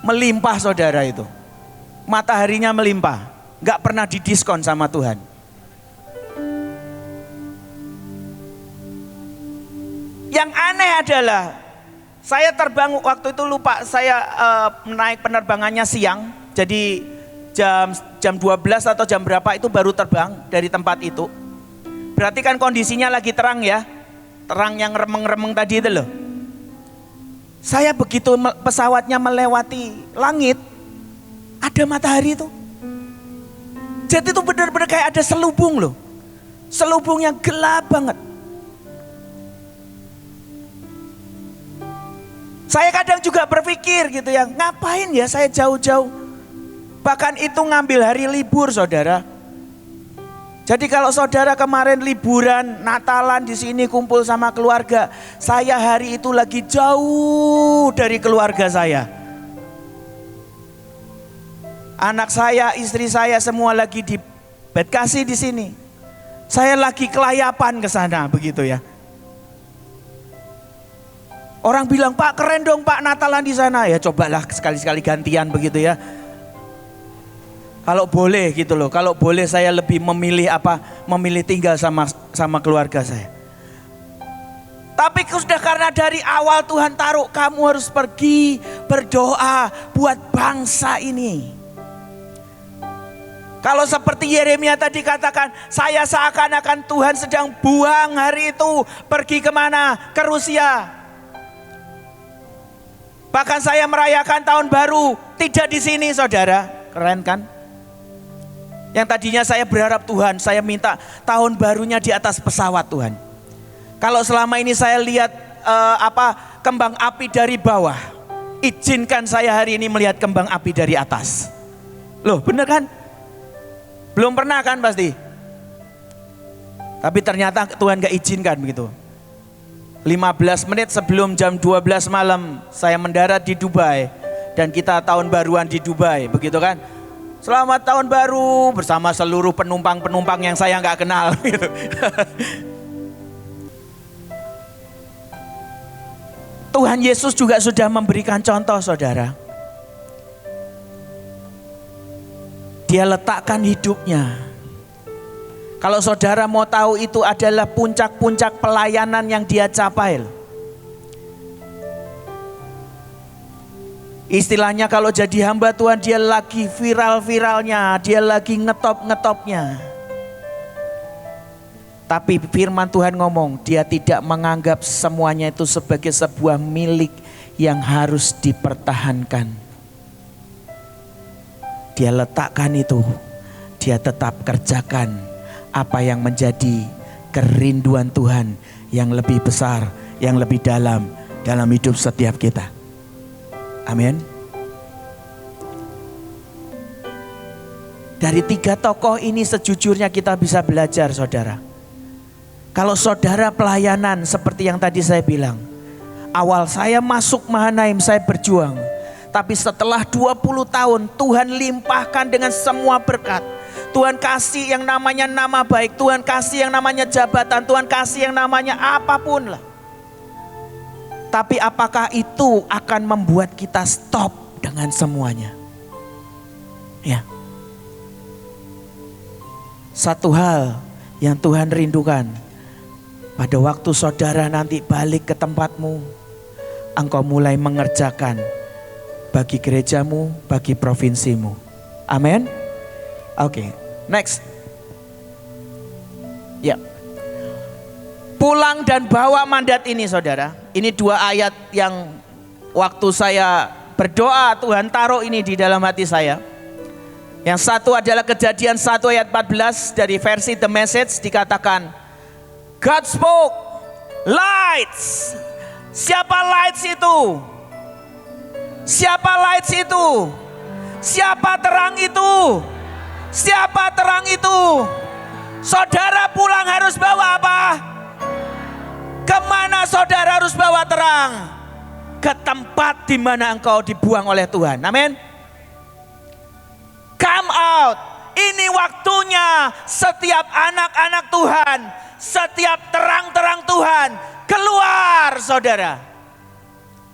Melimpah saudara itu. Mataharinya melimpah. Gak pernah didiskon sama Tuhan. Yang aneh adalah saya terbang waktu itu lupa, saya naik penerbangannya siang. Jadi jam 12 atau jam berapa itu baru terbang dari tempat itu. Berarti kan kondisinya lagi terang ya. Terang yang remeng-remeng tadi itu loh. Saya begitu pesawatnya melewati langit, ada matahari itu. Jadi itu benar-benar kayak ada selubung loh. Selubung yang gelap banget. Saya kadang juga berpikir gitu ya, ngapain ya saya jauh-jauh. Bahkan itu ngambil hari libur saudara. Jadi kalau saudara kemarin liburan, Natalan di sini kumpul sama keluarga, saya hari itu lagi jauh dari keluarga saya. Anak saya, istri saya semua lagi di Bekasi di sini. Saya lagi kelayapan ke sana begitu ya. Orang bilang, "Pak, keren dong Pak Natalan di sana." Ya cobalah sekali-sekali gantian begitu ya. Kalau boleh gitu loh, kalau boleh saya lebih memilih memilih tinggal sama keluarga saya. Tapi sudah karena dari awal Tuhan taruh kamu harus pergi berdoa buat bangsa ini. Kalau seperti Yeremia tadi katakan, saya seakan-akan Tuhan sedang buang hari itu pergi kemana? Ke Rusia. Bahkan saya merayakan tahun baru tidak di sini saudara, keren kan? Yang tadinya saya berharap Tuhan, saya minta tahun barunya di atas pesawat Tuhan. Kalau selama ini saya lihat kembang api dari bawah, izinkan saya hari ini melihat kembang api dari atas. Loh bener kan? Belum pernah kan pasti? Tapi ternyata Tuhan gak izinkan begitu. 15 menit sebelum jam 12 malam saya mendarat di Dubai. Dan kita tahun baruan di Dubai begitu kan? Selamat tahun baru bersama seluruh penumpang-penumpang yang saya nggak kenal. Gitu. Tuhan Yesus juga sudah memberikan contoh saudara. Dia letakkan hidupnya. Kalau saudara mau tahu itu adalah puncak-puncak pelayanan yang dia capai. Istilahnya kalau jadi hamba Tuhan dia lagi viral-viralnya, dia lagi ngetop-ngetopnya. Tapi firman Tuhan ngomong, dia tidak menganggap semuanya itu sebagai sebuah milik yang harus dipertahankan. Dia letakkan itu, dia tetap kerjakan apa yang menjadi kerinduan Tuhan yang lebih besar, yang lebih dalam hidup setiap kita. Amin. Dari 3 tokoh ini sejujurnya kita bisa belajar saudara. Kalau saudara pelayanan seperti yang tadi saya bilang. Awal saya masuk Mahanaim saya berjuang. Tapi setelah 20 tahun Tuhan limpahkan dengan semua berkat. Tuhan kasih yang namanya nama baik. Tuhan kasih yang namanya jabatan. Tuhan kasih yang namanya apapun lah. Tapi apakah itu akan membuat kita stop dengan semuanya? Ya. Satu hal yang Tuhan rindukan. Pada waktu saudara nanti balik ke tempatmu. Engkau mulai mengerjakan. Bagi gerejamu, bagi provinsimu. Amin. Oke, next. Ya. Pulang dan bawa mandat ini saudara. Ini 2 ayat yang waktu saya berdoa Tuhan taruh ini di dalam hati saya. Yang satu adalah Kejadian 1 ayat 14 dari versi The Message dikatakan. God spoke, lights. Siapa lights itu? Siapa lights itu? Siapa terang itu? Siapa terang itu? Saudara pulang harus bawa apa? Kemana saudara harus bawa terang? Ke tempat di mana engkau dibuang oleh Tuhan. Amin. Come out. Ini waktunya setiap anak-anak Tuhan, setiap terang-terang Tuhan keluar saudara.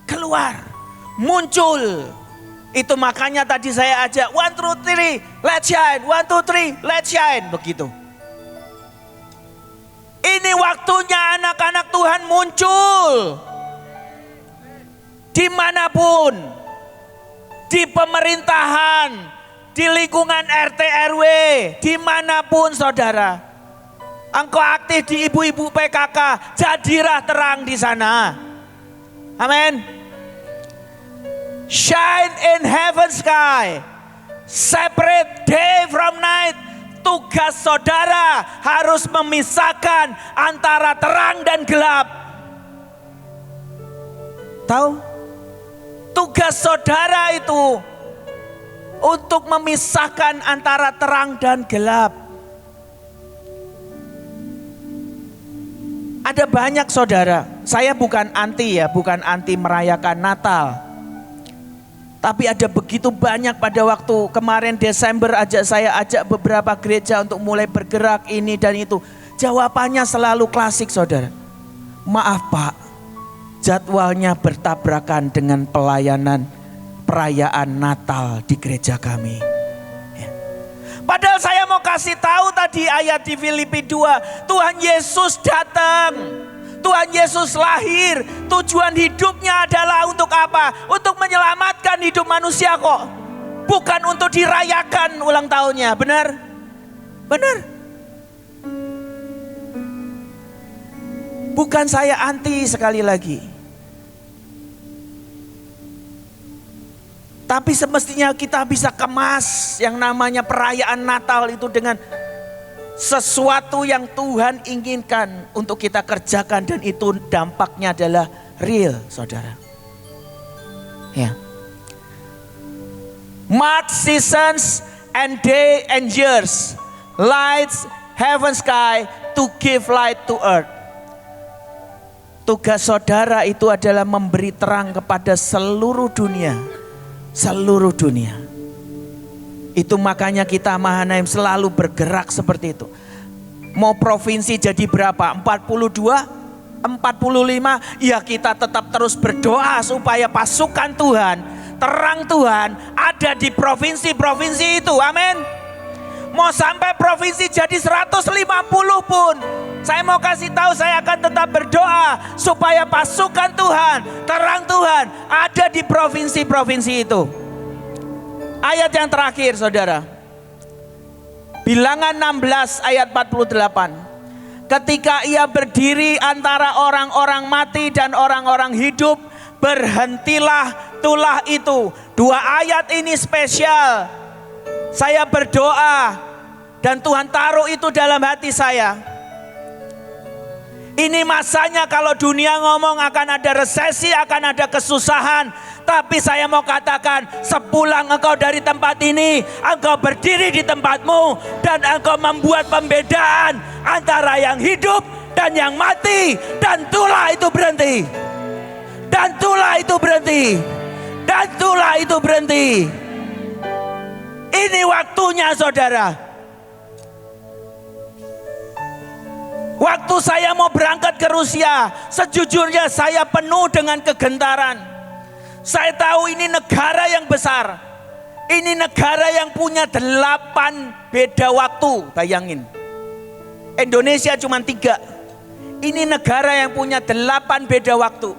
Keluar. Muncul. Itu makanya tadi saya ajak 1, 2, 3, let's shine. 1, 2, 3, let's shine. Begitu. Ini waktunya anak-anak Tuhan muncul. Dimanapun. Di pemerintahan. Di lingkungan RT RW. Dimanapun saudara. Engkau aktif di ibu-ibu PKK. Jadilah terang di sana. Amin. Shine in heaven sky. Separate day from night. Tugas saudara harus memisahkan antara terang dan gelap. Tahu? Tugas saudara itu untuk memisahkan antara terang dan gelap. Ada banyak saudara, saya bukan anti ya, bukan anti merayakan Natal. Tapi ada begitu banyak pada waktu kemarin Desember saya ajak beberapa gereja untuk mulai bergerak ini dan itu. Jawabannya selalu klasik saudara. Maaf Pak, jadwalnya bertabrakan dengan pelayanan perayaan Natal di gereja kami. Ya. Padahal saya mau kasih tahu tadi ayat di Filipi 2, Tuhan Yesus datang. Tuhan Yesus lahir, tujuan hidupnya adalah untuk apa? Untuk menyelamatkan hidup manusia kok. Bukan untuk dirayakan ulang tahunnya, benar? Benar. Bukan saya anti sekali lagi. Tapi semestinya kita bisa kemas yang namanya perayaan Natal itu dengan sesuatu yang Tuhan inginkan untuk kita kerjakan dan itu dampaknya adalah real, saudara. Ya. Mark seasons and day and years, lights heaven sky to give light to earth. Tugas saudara itu adalah memberi terang kepada seluruh dunia. Seluruh dunia. Itu makanya kita Mahanaim selalu bergerak seperti itu. Mau provinsi jadi berapa? 42? 45? Ya kita tetap terus berdoa supaya pasukan Tuhan, terang Tuhan ada di provinsi-provinsi itu. Amin. Mau sampai provinsi jadi 150 pun, saya mau kasih tahu saya akan tetap berdoa supaya pasukan Tuhan, terang Tuhan ada di provinsi-provinsi itu. Ayat yang terakhir saudara. Bilangan 16 ayat 48. Ketika ia berdiri antara orang-orang mati dan orang-orang hidup, berhentilah tulah itu. Dua ayat ini spesial. Saya berdoa dan Tuhan taruh itu dalam hati saya. Ini masanya kalau dunia ngomong akan ada resesi, akan ada kesusahan. Tapi saya mau katakan, sepulang engkau dari tempat ini, engkau berdiri di tempatmu dan engkau membuat pembedaan antara yang hidup dan yang mati, dan tulah itu berhenti. Dan tulah itu berhenti. Dan tulah itu berhenti. Ini waktunya saudara. Waktu saya mau berangkat ke Rusia, sejujurnya saya penuh dengan kegentaran. Saya tahu ini negara yang besar. Ini negara yang punya 8 beda waktu. Bayangin. Indonesia cuma 3. Ini negara yang punya 8 beda waktu.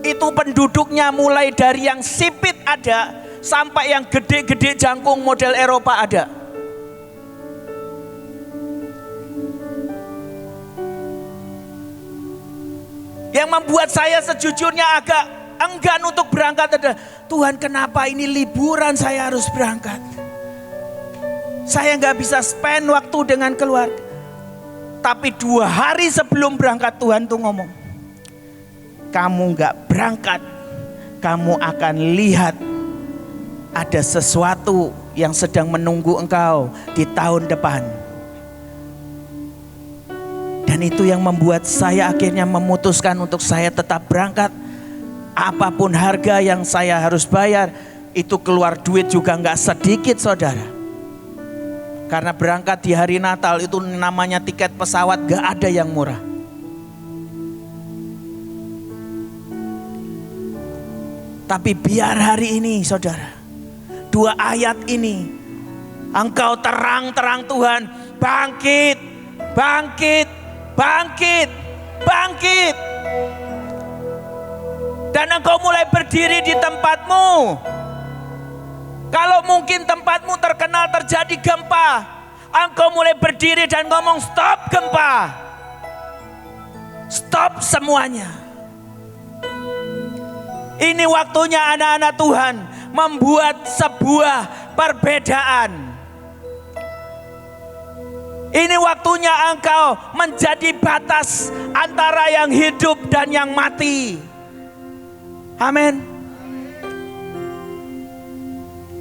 Itu penduduknya mulai dari yang sipit ada, sampai yang gede-gede jangkung model Eropa ada. Yang membuat saya sejujurnya agak enggan untuk berangkat adalah, Tuhan kenapa ini liburan saya harus berangkat. Saya gak bisa spend waktu dengan keluarga. Tapi 2 hari sebelum berangkat Tuhan tuh ngomong, kamu gak berangkat, kamu akan lihat ada sesuatu yang sedang menunggu engkau di tahun depan. Dan itu yang membuat saya akhirnya memutuskan untuk saya tetap berangkat. Apapun harga yang saya harus bayar, itu keluar duit juga gak sedikit saudara. Karena berangkat di hari Natal itu namanya tiket pesawat gak ada yang murah. Tapi biar hari ini saudara, 2 ayat ini, engkau terang-terang Tuhan, bangkit, bangkit, bangkit, bangkit. Dan engkau mulai berdiri di tempatmu. Kalau mungkin tempatmu terkenal terjadi gempa, engkau mulai berdiri dan ngomong stop gempa. Stop semuanya. Ini waktunya anak-anak Tuhan membuat sebuah perbedaan. Ini waktunya engkau menjadi batas antara yang hidup dan yang mati. Amin.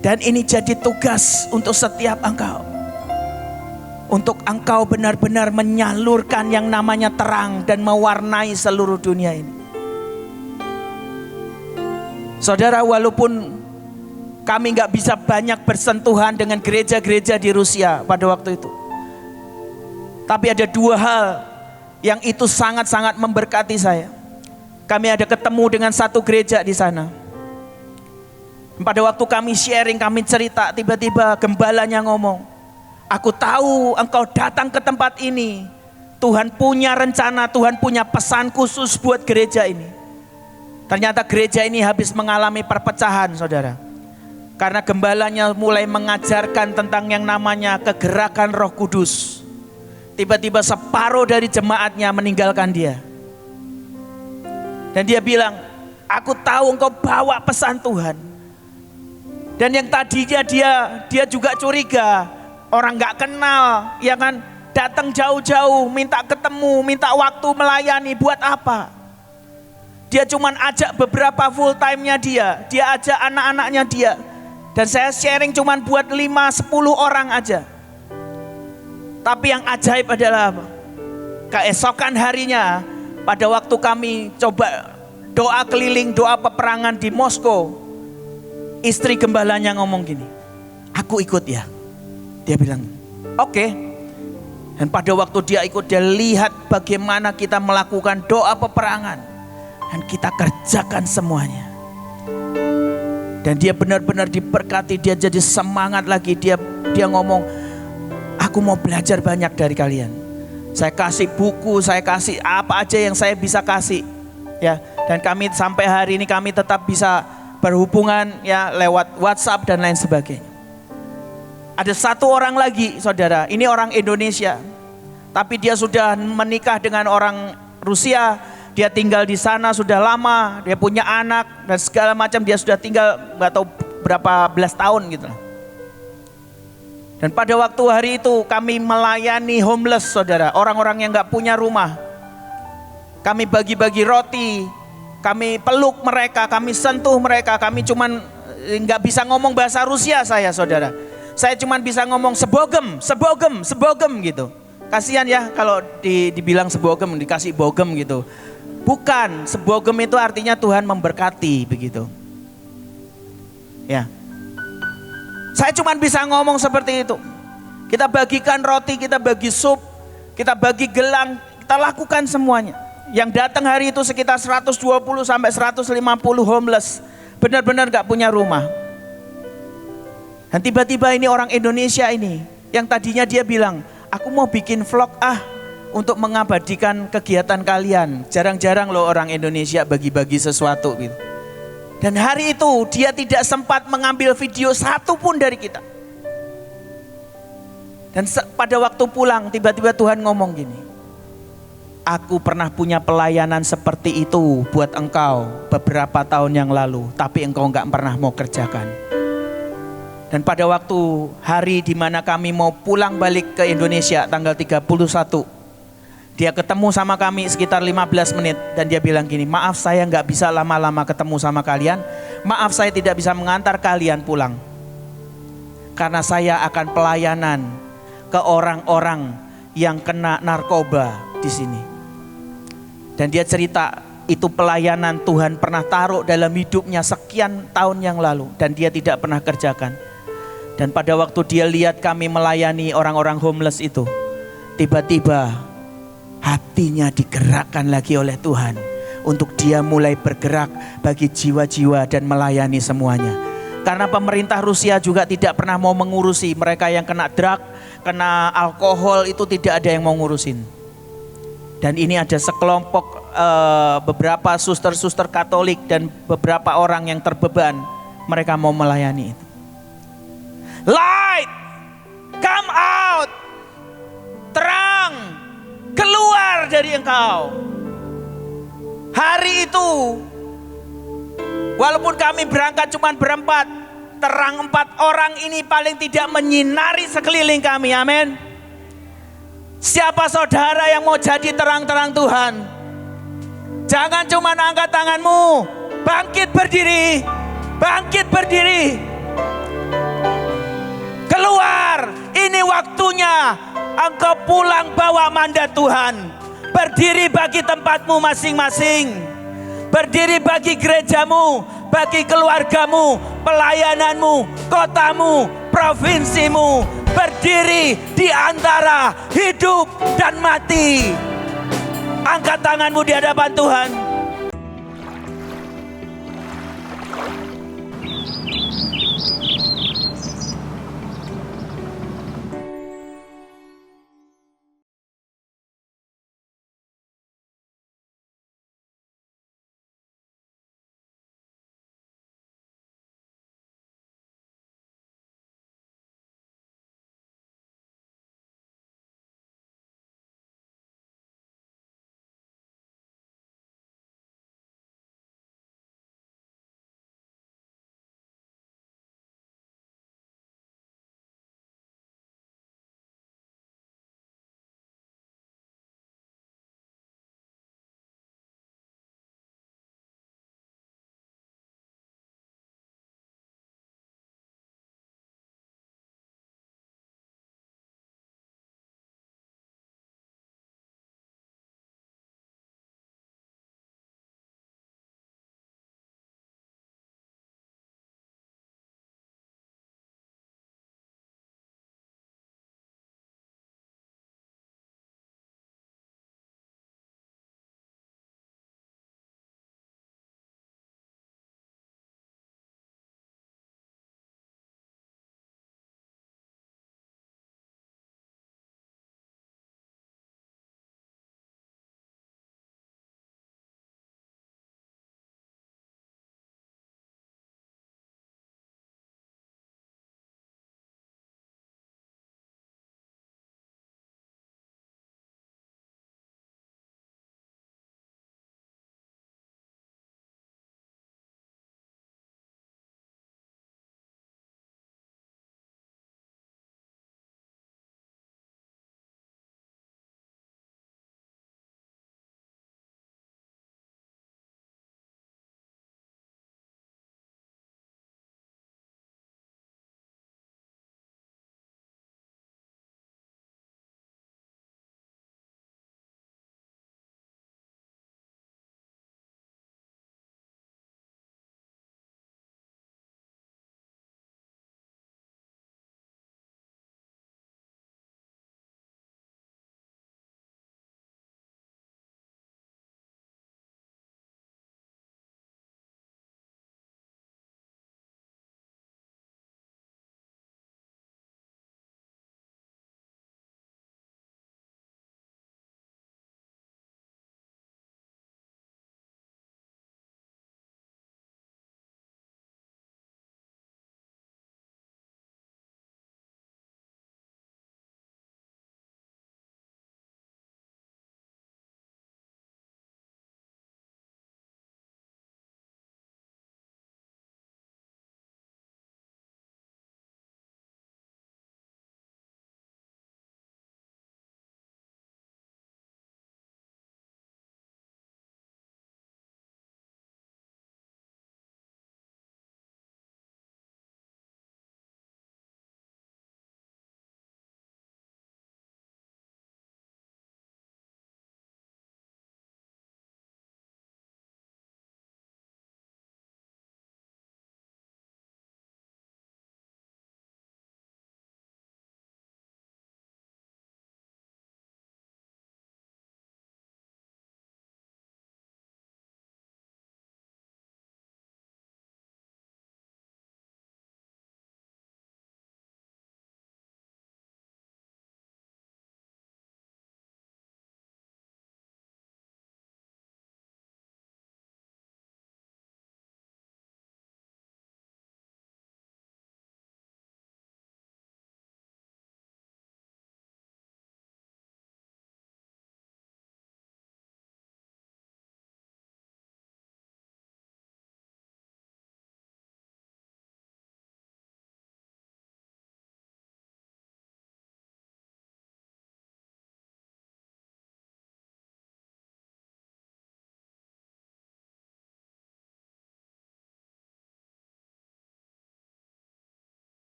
Dan ini jadi tugas untuk setiap engkau. untuk Engkau benar-benar menyalurkan yang namanya terang dan mewarnai seluruh dunia ini. Saudara, walaupun kami gak bisa banyak bersentuhan dengan gereja-gereja di Rusia pada waktu itu, tapi ada dua hal yang itu sangat-sangat memberkati saya. Kami ada ketemu dengan satu gereja di sana. Pada waktu kami sharing, kami cerita, tiba-tiba gembalanya ngomong, aku tahu engkau datang ke tempat ini, Tuhan punya rencana, Tuhan punya pesan khusus buat gereja ini. Ternyata gereja ini habis mengalami perpecahan, saudara. Karena gembalanya mulai mengajarkan tentang yang namanya kegerakan Roh Kudus. Tiba-tiba separuh dari jemaatnya meninggalkan dia. Dan dia bilang, aku tahu engkau bawa pesan Tuhan. Dan yang tadinya dia juga curiga, orang gak kenal, ya kan, datang jauh-jauh, minta ketemu, minta waktu melayani, buat apa? Dia cuman ajak beberapa full time-nya dia ajak anak-anaknya dia. Dan saya sharing cuman buat 5-10 orang aja. Tapi yang ajaib adalah apa? Keesokan harinya, pada waktu kami coba doa keliling, doa peperangan di Moskow, istri gembalanya ngomong gini, aku ikut ya. Dia bilang, oke. Dan pada waktu dia ikut, dia lihat bagaimana kita melakukan doa peperangan. Dan kita kerjakan semuanya. Dan dia benar-benar diberkati, dia jadi semangat lagi. Dia ngomong, aku mau belajar banyak dari kalian. Saya kasih buku, saya kasih apa aja yang saya bisa kasih. Ya, dan kami sampai hari ini kami tetap bisa berhubungan ya lewat WhatsApp dan lain sebagainya. Ada satu orang lagi, saudara, ini orang Indonesia, tapi dia sudah menikah dengan orang Rusia. Dia tinggal di sana sudah lama, dia punya anak dan segala macam, dia sudah tinggal nggak tahu berapa belas tahun gitu. Dan pada waktu hari itu kami melayani homeless, saudara, orang-orang yang nggak punya rumah. Kami bagi-bagi roti, kami peluk mereka, kami sentuh mereka. Kami cuman nggak bisa ngomong bahasa Rusia saya, saudara. Saya cuman bisa ngomong sebogem gitu. Kasihan ya kalau dibilang sebogem, dikasih bogem gitu. Bukan, sebogem itu artinya Tuhan memberkati begitu. Ya. Saya cuman bisa ngomong seperti itu. Kita bagikan roti, kita bagi sup, kita bagi gelang, kita lakukan semuanya. Yang datang hari itu sekitar 120 sampai 150 homeless. Benar-benar gak punya rumah. Dan tiba-tiba ini orang Indonesia ini, yang tadinya dia bilang, aku mau bikin vlog untuk mengabadikan kegiatan kalian. Jarang-jarang loh orang Indonesia bagi-bagi sesuatu gitu. Dan hari itu dia tidak sempat mengambil video satu pun dari kita. Dan pada waktu pulang tiba-tiba Tuhan ngomong gini, aku pernah punya pelayanan seperti itu buat engkau beberapa tahun yang lalu, tapi engkau gak pernah mau kerjakan. Dan pada waktu hari di mana kami mau pulang balik ke Indonesia tanggal 31, dia ketemu sama kami sekitar 15 menit dan dia bilang gini, maaf saya gak bisa lama-lama ketemu sama kalian, maaf saya tidak bisa mengantar kalian pulang. Karena saya akan pelayanan ke orang-orang yang kena narkoba di sini. Dan dia cerita itu pelayanan Tuhan pernah taruh dalam hidupnya sekian tahun yang lalu dan dia tidak pernah kerjakan. Dan pada waktu dia lihat kami melayani orang-orang homeless itu, tiba-tiba hatinya digerakkan lagi oleh Tuhan untuk dia mulai bergerak bagi jiwa-jiwa dan melayani semuanya. Karena pemerintah Rusia juga tidak pernah mau mengurusi mereka yang kena drug, kena alkohol, itu tidak ada yang mau ngurusin. Dan ini ada sekelompok beberapa suster-suster Katolik dan beberapa orang yang terbeban, mereka mau melayani itu. Light, come out, terang, keluar dari engkau. Hari itu, walaupun kami berangkat cuma berempat, terang 4 orang ini paling tidak menyinari sekeliling kami, amin. Siapa saudara yang mau jadi terang-terang Tuhan? Jangan cuma angkat tanganmu, bangkit berdiri, bangkit berdiri. Keluar, ini waktunya Engkau pulang bawa mandat Tuhan. Berdiri bagi tempatmu masing-masing. Berdiri bagi gerejamu, bagi keluargamu, pelayananmu, kotamu, provinsimu. Berdiri di antara hidup dan mati. Angkat tanganmu di hadapan Tuhan.